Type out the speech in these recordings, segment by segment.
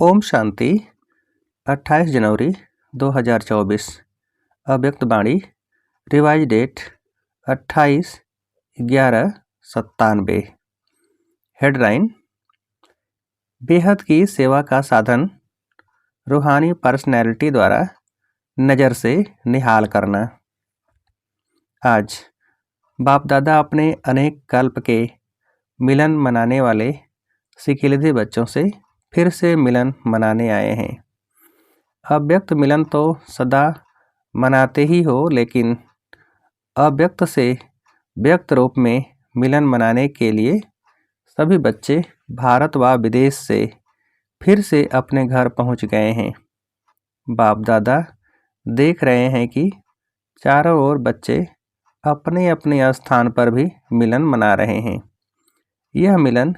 ओम शांति। 28 जनवरी 2024। अव्यक्त वाणी। Revise date 28/11/97। Headline. बेहद की सेवा का साधन रूहानी पर्सनैलिटी द्वारा नज़र से निहाल करना। आज बाप दादा अपने अनेक कल्प के मिलन मनाने वाले सिकिलधे बच्चों से फिर से मिलन मनाने आए हैं। अव्यक्त मिलन तो सदा मनाते ही हो, लेकिन अव्यक्त से व्यक्त रूप में मिलन मनाने के लिए सभी बच्चे भारत व विदेश से फिर से अपने घर पहुंच गए हैं। बाप दादा देख रहे हैं कि चारों ओर बच्चे अपने अपने स्थान पर भी मिलन मना रहे हैं। यह मिलन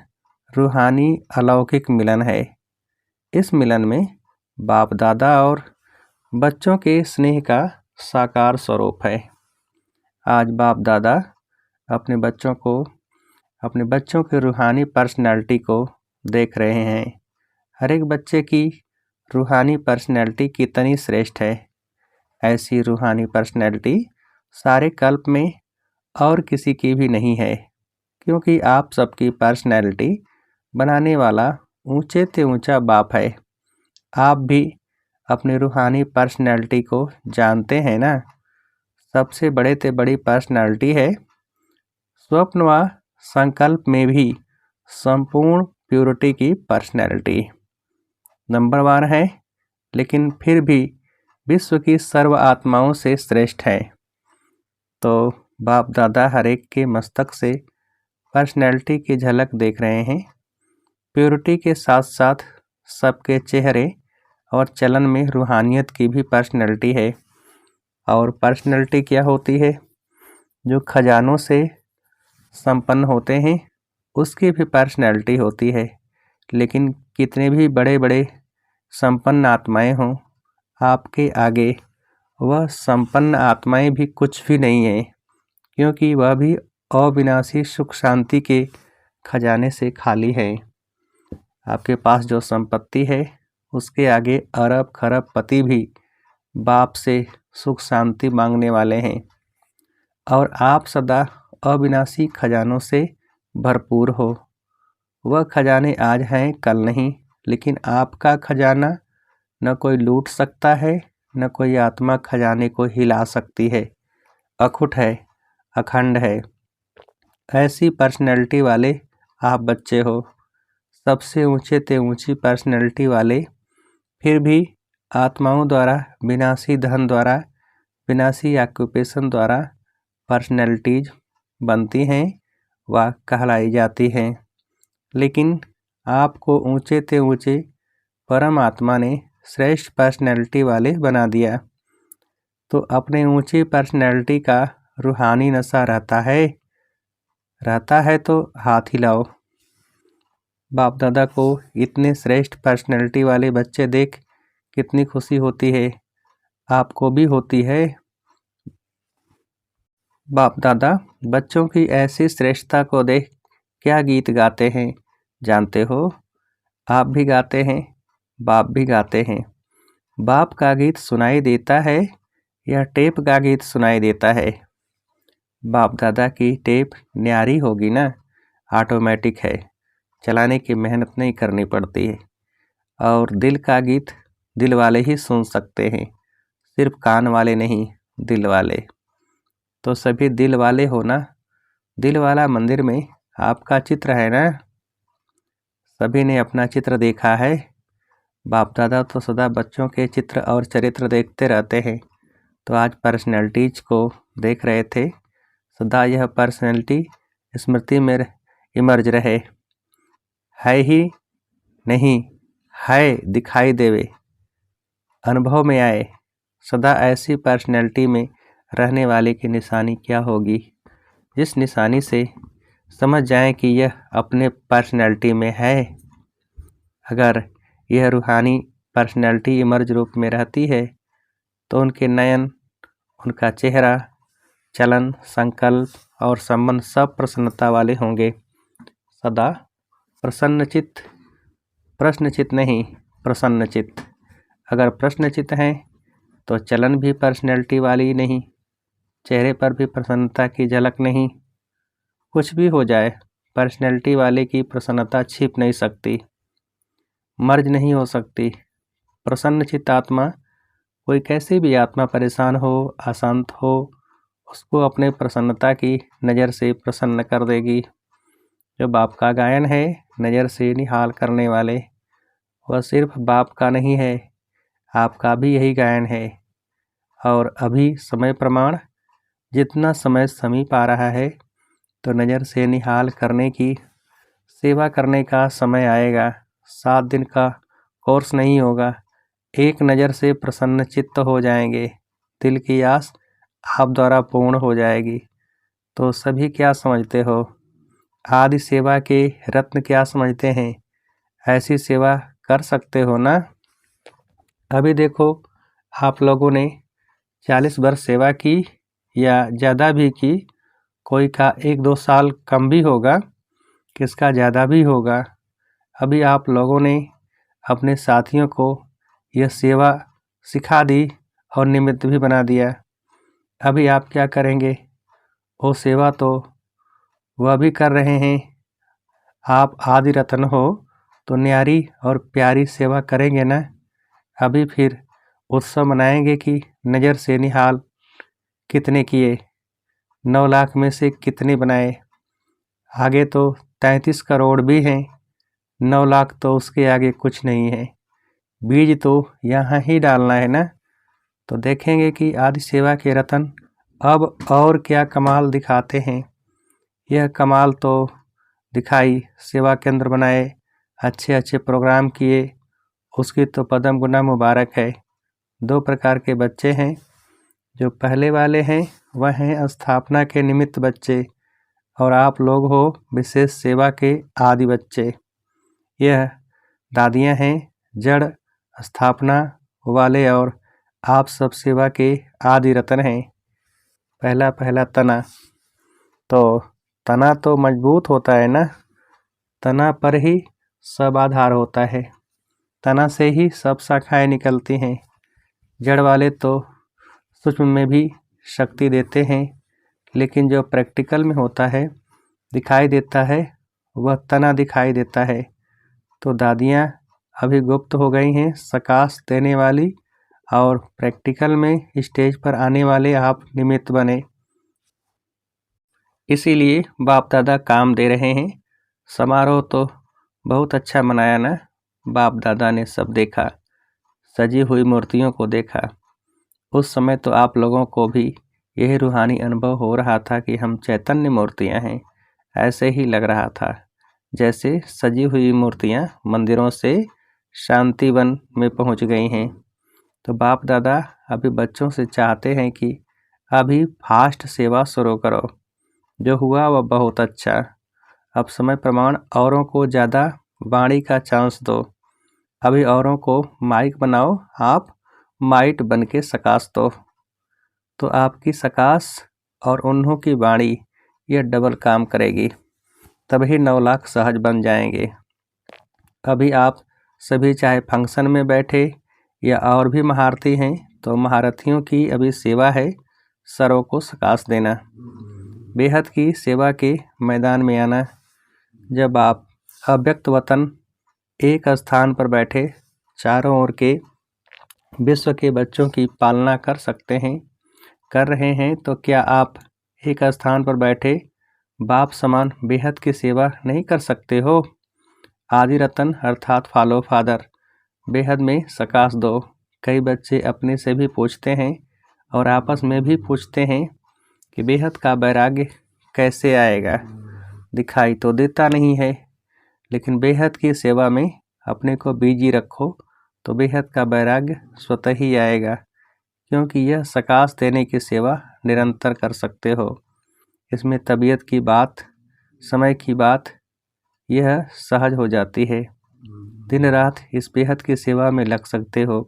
रूहानी अलौकिक मिलन है। इस मिलन में बाप दादा और बच्चों के स्नेह का साकार स्वरूप है। आज बाप दादा अपने बच्चों के रूहानी पर्सनैलिटी को देख रहे हैं। हर एक बच्चे की रूहानी पर्सनैलिटी कितनी श्रेष्ठ है। ऐसी रूहानी पर्सनैलिटी सारे कल्प में और किसी की भी नहीं है, क्योंकि आप सबकी पर्सनैलिटी बनाने वाला ऊंचे से ऊंचा बाप है। आप भी अपनी रूहानी पर्सनैलिटी को जानते हैं ना। सबसे बड़े से बड़ी पर्सनैलिटी है। स्वप्न व संकल्प में भी संपूर्ण प्योरिटी की पर्सनैलिटी नंबर 1 है, लेकिन फिर भी विश्व की सर्व आत्माओं से श्रेष्ठ है। तो बाप दादा हर एक के मस्तक से पर्सनैलिटी की झलक देख रहे हैं। प्योरिटी के साथ साथ सबके चेहरे और चलन में रूहानियत की भी पर्सनैलिटी है। और पर्सनैलिटी क्या होती है? जो खजानों से संपन्न होते हैं उसकी भी पर्सनैलिटी होती है। लेकिन कितने भी बड़े बड़े संपन्न आत्माएं हों, आपके आगे वह संपन्न आत्माएं भी कुछ भी नहीं है, क्योंकि वह भी अविनाशी सुख शांति के खजाने से खाली है। आपके पास जो संपत्ति है उसके आगे अरब खरब पति भी बाप से सुख शांति मांगने वाले हैं। और आप सदा अविनाशी खजानों से भरपूर हो। वह खजाने आज हैं कल नहीं, लेकिन आपका खजाना न कोई लूट सकता है, न कोई आत्मा खजाने को हिला सकती है। अखुट है, अखंड है। ऐसी पर्सनैलिटी वाले आप बच्चे हो। सबसे ऊंचे से ऊंची पर्सनैलिटी वाले, फिर भी आत्माओं द्वारा, विनाशी धन द्वारा, विनाशी ऑक्यूपेशन द्वारा पर्सनैलिटीज बनती हैं व कहलाई जाती हैं। लेकिन आपको ऊंचे से ऊंचे परम आत्मा ने श्रेष्ठ पर्सनैलिटी वाले बना दिया। तो अपने ऊंची पर्सनैलिटी का रूहानी नशा रहता है तो हाथ हिलाओ। बाप दादा को इतने श्रेष्ठ पर्सनैलिटी वाले बच्चे देख कितनी खुशी होती है। आपको भी होती है। बाप दादा बच्चों की ऐसी श्रेष्ठता को देख क्या गीत गाते हैं जानते हो? आप भी गाते हैं, बाप भी गाते हैं। बाप का गीत सुनाई देता है या टेप का गीत सुनाई देता है? बाप दादा की टेप न्यारी होगी ना, ऑटोमेटिक है, चलाने की मेहनत नहीं करनी पड़ती है। और दिल का गीत दिल वाले ही सुन सकते हैं, सिर्फ कान वाले नहीं, दिल वाले। तो सभी दिल वाले हो ना। दिल वाला मंदिर में आपका चित्र है ना। सभी ने अपना चित्र देखा है। बाप दादा तो सदा बच्चों के चित्र और चरित्र देखते रहते हैं। तो आज पर्सनैलिटीज को देख रहे थे। सदा यह पर्सनैलिटी स्मृति में इमर्ज रहे। है ही नहीं, है दिखाई देवे, अनुभव में आए। सदा ऐसी पर्सनैलिटी में रहने वाले की निशानी क्या होगी? जिस निशानी से समझ जाएं कि यह अपने पर्सनैलिटी में है। अगर यह रूहानी पर्सनैलिटी इमर्ज रूप में रहती है तो उनके नयन, उनका चेहरा, चलन, संकल्प और संबंध सब प्रसन्नता वाले होंगे। सदा प्रसन्नचित्त, प्रश्नचित्त नहीं, प्रसन्नचित्त। अगर प्रश्नचित्त हैं तो चलन भी पर्सनैलिटी वाली नहीं, चेहरे पर भी प्रसन्नता की झलक नहीं। कुछ भी हो जाए, पर्सनैलिटी वाले की प्रसन्नता छिप नहीं सकती, मर्ज नहीं हो सकती। प्रसन्नचित्त आत्मा, कोई कैसी भी आत्मा परेशान हो, अशांत हो, उसको अपने प्रसन्नता की नज़र से प्रसन्न कर देगी। जो बाप का गायन है, नज़र से निहाल करने वाले, वह सिर्फ बाप का नहीं है, आपका भी यही गायन है। और अभी समय प्रमाण, जितना समय समीप आ रहा है तो नज़र से निहाल करने की, सेवा करने का समय आएगा। 7 दिन का कोर्स नहीं होगा, एक नज़र से प्रसन्न चित्त हो जाएंगे, दिल की आस आप द्वारा पूर्ण हो जाएगी। तो सभी क्या समझते हो, आदि सेवा के रत्न क्या समझते हैं? ऐसी सेवा कर सकते हो ना? अभी देखो, आप लोगों ने 40 वर्ष सेवा की या ज़्यादा भी की, कोई का 1-2 साल कम भी होगा, किसका ज़्यादा भी होगा। अभी आप लोगों ने अपने साथियों को यह सेवा सिखा दी और निमित्त भी बना दिया। अभी आप क्या करेंगे? वो सेवा तो वह भी कर रहे हैं। आप आदि रत्न हो तो न्यारी और प्यारी सेवा करेंगे ना। अभी फिर उत्सव मनाएंगे कि नज़र से निहाल कितने किए, 9 लाख में से कितने बनाए। आगे तो 33 करोड़ भी हैं, 9 लाख तो उसके आगे कुछ नहीं है। बीज तो यहाँ ही डालना है ना। तो देखेंगे कि आदि सेवा के रतन अब और क्या कमाल दिखाते हैं। यह कमाल तो दिखाई, सेवा केंद्र बनाए, अच्छे अच्छे प्रोग्राम किए, उसकी तो पदम गुना मुबारक है। 2 प्रकार के बच्चे हैं। जो पहले वाले हैं वह हैं स्थापना के निमित्त बच्चे, और आप लोग हो विशेष सेवा के आदि बच्चे। यह दादियाँ हैं जड़ स्थापना वाले, और आप सब सेवा के आदि रतन हैं। पहला तना, तो तना तो मजबूत होता है ना, तना पर ही सब आधार होता है, तना से ही सब शाखाएं निकलती हैं। जड़ वाले तो सूक्ष्म में भी शक्ति देते हैं, लेकिन जो प्रैक्टिकल में होता है, दिखाई देता है, वह तना दिखाई देता है। तो दादियाँ अभी गुप्त हो गई हैं, सकाश देने वाली, और प्रैक्टिकल में स्टेज पर आने वाले आप निमित्त बने। इसीलिए बाप दादा काम दे रहे हैं। समारोह तो बहुत अच्छा मनाया ना। बाप दादा ने सब देखा, सजी हुई मूर्तियों को देखा। उस समय तो आप लोगों को भी यही रूहानी अनुभव हो रहा था कि हम चैतन्य मूर्तियां हैं। ऐसे ही लग रहा था जैसे सजी हुई मूर्तियां मंदिरों से शांतिवन में पहुंच गई हैं। तो बाप दादा अभी बच्चों से चाहते हैं कि अभी फास्ट सेवा शुरू करो। जो हुआ वह बहुत अच्छा। अब समय प्रमाण औरों को ज़्यादा वाणी का चांस दो। अभी औरों को माइक बनाओ, आप माइट बन के सकाश दो। तो आपकी सकाश और उन्हों की वाणी, यह डबल काम करेगी, तभी 9 लाख सहज बन जाएंगे। अभी आप सभी चाहे फंक्शन में बैठे या और भी महारथी हैं, तो महारथियों की अभी सेवा है सर्व को सकाश देना, बेहद की सेवा के मैदान में आना। जब आप अव्यक्त वतन एक स्थान पर बैठे चारों ओर के विश्व के बच्चों की पालना कर सकते हैं, कर रहे हैं, तो क्या आप एक स्थान पर बैठे बाप समान बेहद की सेवा नहीं कर सकते हो? आदि रतन अर्थात फॉलो फादर, बेहद में सकाश दो। कई बच्चे अपने से भी पूछते हैं और आपस में भी पूछते हैं कि बेहद का वैराग्य कैसे आएगा। दिखाई तो देता नहीं है, लेकिन बेहद की सेवा में अपने को बिजी रखो तो बेहद का वैराग्य स्वतः ही आएगा, क्योंकि यह सकाश देने की सेवा निरंतर कर सकते हो। इसमें तबीयत की बात, समय की बात, यह सहज हो जाती है। दिन रात इस बेहद की सेवा में लग सकते हो।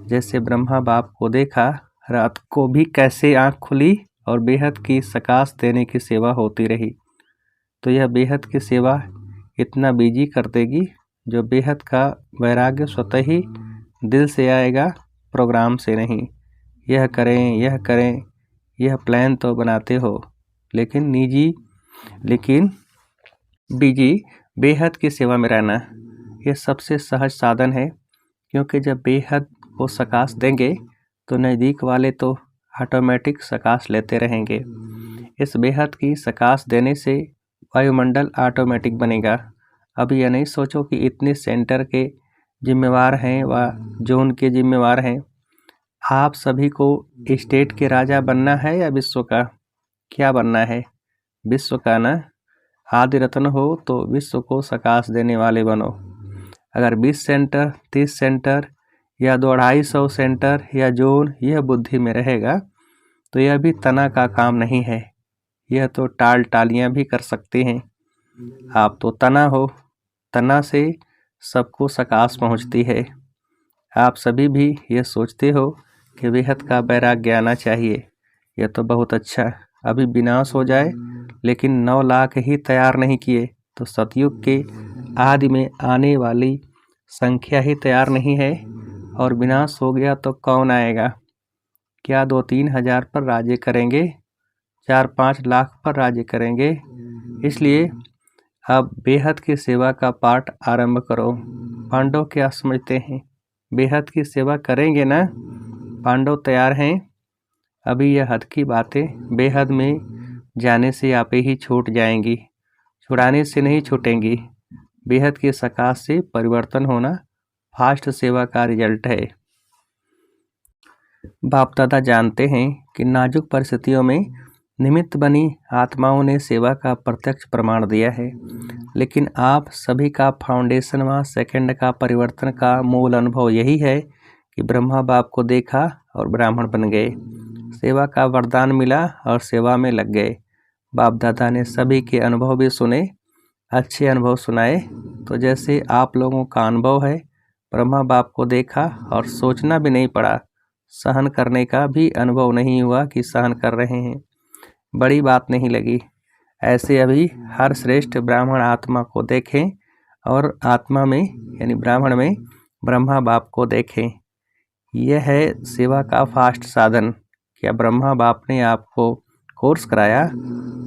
जैसे ब्रह्मा बाप को देखा, रात को भी कैसे आँख खुली और बेहद की सकाश देने की सेवा होती रही। तो यह बेहद की सेवा इतना बिजी कर देगी जो बेहद का वैराग्य स्वतः ही दिल से आएगा, प्रोग्राम से नहीं। यह करें, यह प्लान तो बनाते हो, लेकिन बिजी बेहद की सेवा में रहना यह सबसे सहज साधन है, क्योंकि जब बेहद को सकाश देंगे तो नज़दीक वाले तो ऑटोमेटिक सकाश लेते रहेंगे। इस बेहद की सकाश देने से वायुमंडल ऑटोमेटिक बनेगा। अब यह नहीं सोचो कि इतने सेंटर के जिम्मेवार हैं व जोन के जिम्मेवार हैं। आप सभी को स्टेट के राजा बनना है या विश्व का? क्या बनना है? विश्व का ना। आदि रत्न हो तो विश्व को सकाश देने वाले बनो। अगर 20 सेंटर, 30 सेंटर या 250 सेंटर या जोन यह बुद्धि में रहेगा तो यह भी तना का काम नहीं है। यह तो टालियां भी कर सकते हैं। आप तो तना हो, तना से सबको सकाश पहुंचती है। आप सभी भी यह सोचते हो कि बेहद का वैराग्य आना चाहिए। यह तो बहुत अच्छा। अभी विनाश हो जाए लेकिन 9 लाख ही तैयार नहीं किए तो सतयुग के आदि में आने वाली संख्या ही तैयार नहीं है, और विनाश हो गया तो कौन आएगा? क्या 2-3 हजार पर राज्य करेंगे? 4-5 लाख पर राज्य करेंगे? इसलिए अब बेहद की सेवा का पाठ आरंभ करो। पांडव क्या समझते हैं? बेहद की सेवा करेंगे ना? पांडव तैयार हैं? अभी यह हद की बातें बेहद में जाने से आपे ही छूट जाएंगी, छुड़ाने से नहीं छूटेंगी। बेहद के सकाश से परिवर्तन होना फास्ट सेवा का रिजल्ट है। बाप दादा जानते हैं कि नाजुक परिस्थितियों में निमित्त बनी आत्माओं ने सेवा का प्रत्यक्ष प्रमाण दिया है, लेकिन आप सभी का फाउंडेशन व सेकंड का परिवर्तन का मूल अनुभव यही है कि ब्रह्मा बाप को देखा और ब्राह्मण बन गए, सेवा का वरदान मिला और सेवा में लग गए। बाप दादा ने सभी के अनुभव भी सुने, अच्छे अनुभव सुनाए। तो जैसे आप लोगों का अनुभव है, ब्रह्मा बाप को देखा और सोचना भी नहीं पड़ा, सहन करने का भी अनुभव नहीं हुआ कि सहन कर रहे हैं, बड़ी बात नहीं लगी। ऐसे अभी हर श्रेष्ठ ब्राह्मण आत्मा को देखें और आत्मा में यानी ब्राह्मण में ब्रह्मा बाप को देखें। यह है सेवा का फास्ट साधन। क्या ब्रह्मा बाप ने आपको कोर्स कराया?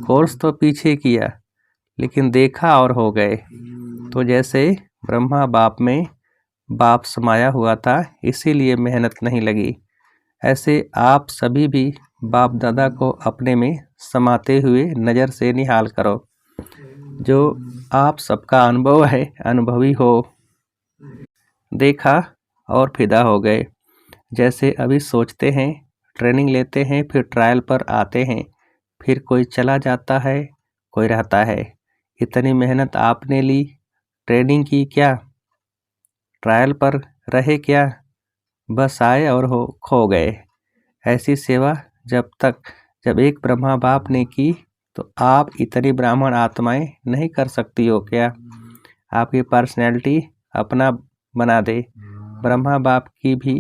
कोर्स तो पीछे किया, लेकिन देखा और हो गए। तो जैसे ब्रह्मा बाप में बाप समाया हुआ था, इसीलिए मेहनत नहीं लगी, ऐसे आप सभी भी बाप दादा को अपने में समाते हुए नज़र से निहाल करो। जो आप सबका अनुभव है, अनुभवी हो, देखा और फिदा हो गए। जैसे अभी सोचते हैं, ट्रेनिंग लेते हैं, फिर ट्रायल पर आते हैं, फिर कोई चला जाता है, कोई रहता है। इतनी मेहनत आपने ली, ट्रेनिंग की क्या, ट्रायल पर रहे क्या, बस आए और खो गए। ऐसी सेवा जब एक ब्रह्मा बाप ने की तो आप इतनी ब्राह्मण आत्माएं नहीं कर सकती हो क्या? आपकी पर्सनैलिटी अपना बना दे। ब्रह्मा बाप की भी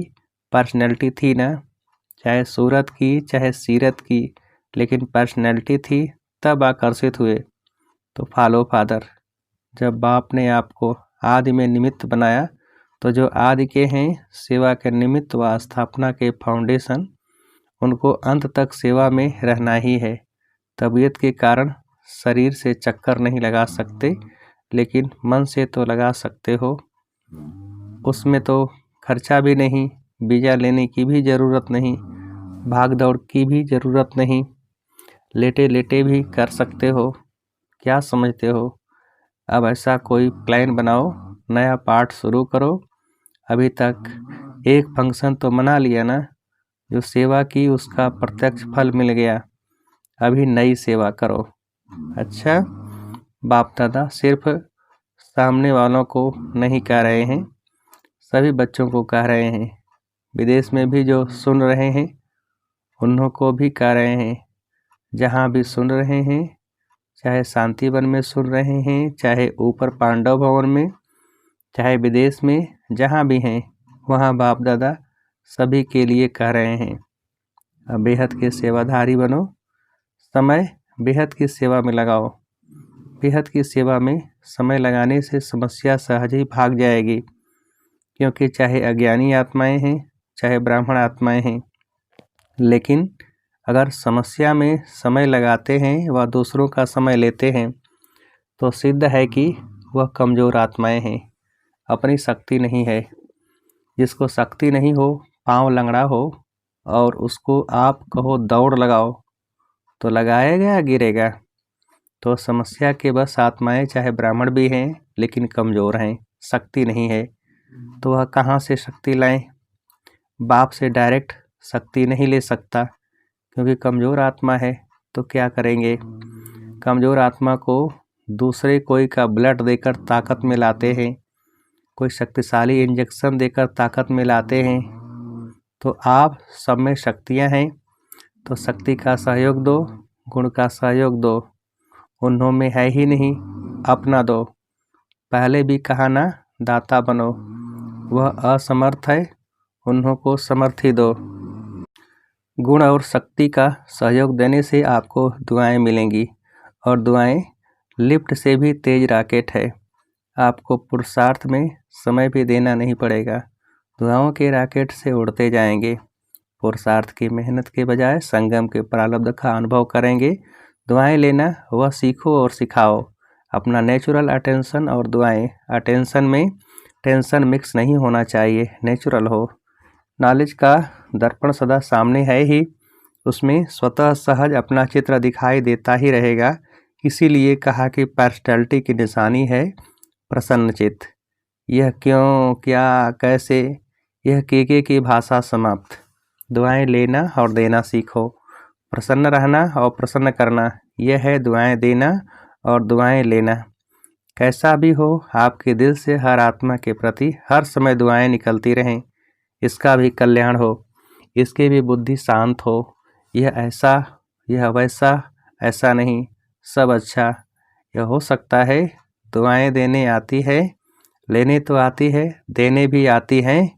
पर्सनैलिटी थी ना, चाहे सूरत की चाहे सीरत की, लेकिन पर्सनैलिटी थी, तब आकर्षित हुए। तो फॉलो फादर, जब बाप ने आपको आदि में निमित्त बनाया तो जो आदि के हैं, सेवा के निमित्त व स्थापना के फाउंडेशन, उनको अंत तक सेवा में रहना ही है। तबीयत के कारण शरीर से चक्कर नहीं लगा सकते, लेकिन मन से तो लगा सकते हो। उसमें तो खर्चा भी नहीं, वीज़ा लेने की भी ज़रूरत नहीं, भाग दौड़ की भी ज़रूरत नहीं, लेटे लेटे भी कर सकते हो। क्या समझते हो? अब ऐसा कोई प्लान बनाओ, नया पार्ट शुरू करो। अभी तक एक फंक्शन तो मना लिया ना, जो सेवा की उसका प्रत्यक्ष फल मिल गया। अभी नई सेवा करो। अच्छा, बाप दादा सिर्फ सामने वालों को नहीं कह रहे हैं, सभी बच्चों को कह रहे हैं। विदेश में भी जो सुन रहे हैं उन्हों को भी कह रहे हैं। जहाँ भी सुन रहे हैं, चाहे शांतिवन में सुन रहे हैं, चाहे ऊपर पांडव भवन में, चाहे विदेश में, जहाँ भी हैं, वहाँ बाप दादा सभी के लिए कह रहे हैं, अब बेहद के सेवाधारी बनो, समय बेहद की सेवा में लगाओ। बेहद की सेवा में समय लगाने से समस्या सहज ही भाग जाएगी, क्योंकि चाहे अज्ञानी आत्माएं हैं, चाहे ब्राह्मण आत्माएं हैं, लेकिन अगर समस्या में समय लगाते हैं व दूसरों का समय लेते हैं तो सिद्ध है कि वह कमज़ोर आत्माएं हैं, अपनी शक्ति नहीं है। जिसको शक्ति नहीं हो, पाँव लंगड़ा हो और उसको आप कहो दौड़ लगाओ तो लगाएगा या गिरेगा? तो समस्या के बस आत्माएं चाहे ब्राह्मण भी हैं लेकिन कमज़ोर हैं, शक्ति नहीं है, तो वह कहाँ से शक्ति लाएं? बाप से डायरेक्ट शक्ति नहीं ले सकता, क्योंकि कमज़ोर आत्मा है। तो क्या करेंगे? कमज़ोर आत्मा को दूसरे कोई का ब्लड देकर ताकत में लाते हैं, कोई शक्तिशाली इंजेक्शन देकर ताकत में लाते हैं। तो आप सब में शक्तियाँ हैं, तो शक्ति का सहयोग दो, गुण का सहयोग दो। उन्हों में है ही नहीं, अपना दो। पहले भी कहा ना, दाता बनो। वह असमर्थ है, उन्हों को समर्थी दो। गुण और शक्ति का सहयोग देने से आपको दुआएं मिलेंगी, और दुआएं लिफ्ट से भी तेज रॉकेट है। आपको पुरुषार्थ में समय भी देना नहीं पड़ेगा, दुआओं के रॉकेट से उड़ते जाएंगे। पुरुषार्थ की मेहनत के बजाय संगम के प्रारब्ध का अनुभव करेंगे। दुआएं लेना वह सीखो और सिखाओ। अपना नेचुरल अटेंशन और दुआएं, अटेंशन में टेंशन मिक्स नहीं होना चाहिए, नेचुरल हो। नॉलेज का दर्पण सदा सामने है ही, उसमें स्वतः सहज अपना चित्र दिखाई देता ही रहेगा। इसीलिए कहा कि पर्सनैलिटी की निशानी है प्रसन्न चित्त। यह क्यों, क्या, कैसे, यह के की भाषा समाप्त। दुआएं लेना और देना सीखो। प्रसन्न रहना और प्रसन्न करना, यह है दुआएं देना और दुआएं लेना। कैसा भी हो, आपके दिल से हर आत्मा के प्रति हर समय दुआएं निकलती रहें। इसका भी कल्याण हो, इसकी भी बुद्धि शांत हो। यह ऐसा, यह वैसा, ऐसा नहीं, सब अच्छा। यह हो सकता है। दुआएं देने आती है, लेने तो आती है, देने भी आती हैं।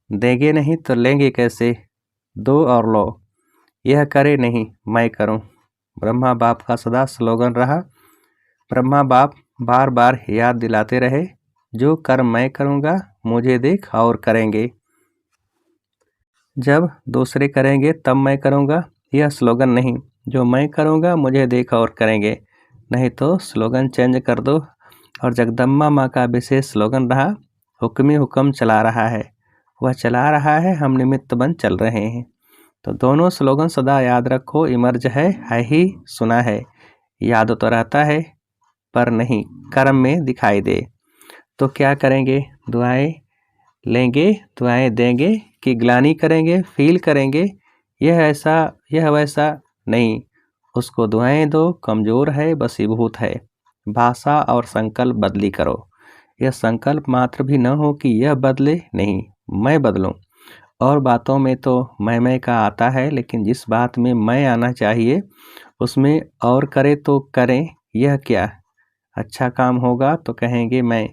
देंगे नहीं तो लेंगे कैसे? दो और लो। यह करे नहीं, मैं करूं। ब्रह्मा बाप का सदा स्लोगन रहा। ब्रह्मा बाप बार बार याद दिलाते रहे, जो कर्म मैं करूंगा मुझे देख और करेंगे। जब दूसरे करेंगे तब मैं करूंगा, यह स्लोगन नहीं, जो मैं करूंगा मुझे देख और करेंगे। नहीं तो स्लोगन चेंज कर दो। और जगदम्बा माँ का विशेष स्लोगन रहा, हुक्मी हुक्म चला रहा है। वह चला रहा है, हम निमित्त बन चल रहे हैं। तो दोनों स्लोगन सदा याद रखो। इमर्ज है ही, सुना है, याद तो रहता है पर नहीं कर्म में दिखाई दे। तो क्या करेंगे? दुआएं लेंगे, दुआएं देंगे कि ग्लानि करेंगे, फील करेंगे यह ऐसा यह वैसा नहीं। उसको दुआएं दो, कमज़ोर है, बसीभूत है। भाषा और संकल्प बदली करो। यह संकल्प मात्र भी न हो कि यह बदले, नहीं, मैं बदलूं। और बातों में तो मैं का आता है, लेकिन जिस बात में मैं आना चाहिए उसमें और करे तो करें। यह क्या? अच्छा काम होगा तो कहेंगे मैं,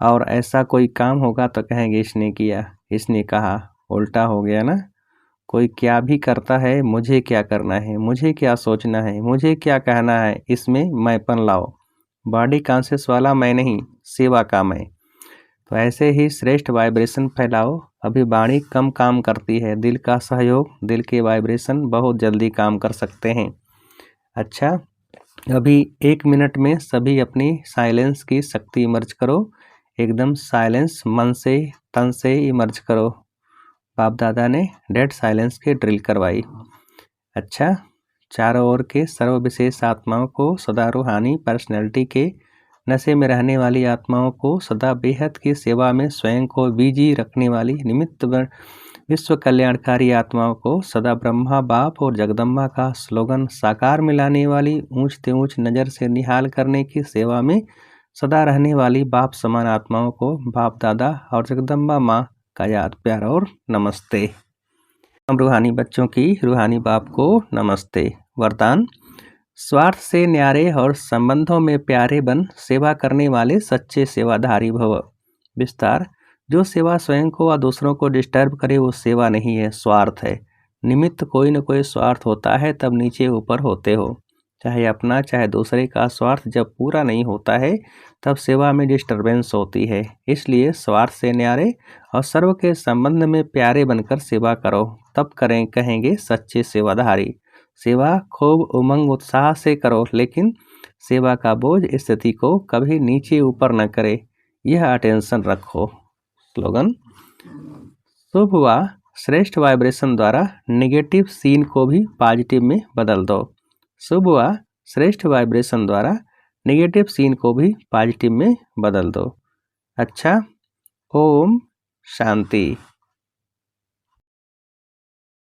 और ऐसा कोई काम होगा तो कहेंगे इसने किया, इसने कहा। उल्टा हो गया ना। कोई क्या भी करता है, मुझे क्या करना है, मुझे क्या सोचना है, मुझे क्या कहना है, इसमें मैंपन लाओ। बॉडी कॉन्शियस वाला मैं नहीं, सेवा का मैं। तो ऐसे ही श्रेष्ठ वाइब्रेशन फैलाओ। अभी वाणी कम काम करती है, दिल का सहयोग, दिल के वाइब्रेशन बहुत जल्दी काम कर सकते हैं। अच्छा, अभी 1 मिनट में सभी अपनी साइलेंस की शक्ति इमर्ज करो। एकदम साइलेंस, मन से तन से इमर्ज करो। बाप दादा ने डेड साइलेंस की ड्रिल करवाई। अच्छा, चारों ओर के सर्व विशेष आत्माओं को, सदा रूहानी पर्सनैलिटी के नशे में रहने वाली आत्माओं को, सदा बेहद की सेवा में स्वयं को बिजी रखने वाली निमित्त विश्व कल्याणकारी आत्माओं को, सदा ब्रह्मा बाप और जगदम्बा का स्लोगन साकार में लाने वाली, ऊंच ते ऊंच नज़र से निहाल करने की सेवा में सदा रहने वाली बाप समान आत्माओं को बाप दादा और जगदम्बा माँ का याद, प्यार और नमस्ते। हम रूहानी बच्चों की रूहानी बाप को नमस्ते। वरदान: स्वार्थ से न्यारे और संबंधों में प्यारे बन सेवा करने वाले सच्चे सेवाधारी भव। विस्तार: जो सेवा स्वयं को व दूसरों को डिस्टर्ब करे वो सेवा नहीं है, स्वार्थ है। निमित्त कोई न कोई स्वार्थ होता है, तब नीचे ऊपर होते हो। चाहे अपना चाहे दूसरे का स्वार्थ जब पूरा नहीं होता है तब सेवा में डिस्टरबेंस होती है। इसलिए स्वार्थ से न्यारे और सर्व के संबंध में प्यारे बनकर सेवा करो, तब कहेंगे सच्चे सेवाधारी। सेवा खूब उमंग उत्साह से करो, लेकिन सेवा का बोझ स्थिति को कभी नीचे ऊपर न करे, यह अटेंशन रखो। स्लोगन: शुभ व श्रेष्ठ वाइब्रेशन द्वारा नेगेटिव सीन को भी पॉजिटिव में बदल दो। शुभ व श्रेष्ठ वाइब्रेशन द्वारा नेगेटिव सीन को भी पॉजिटिव में बदल दो। अच्छा, ओम शांति।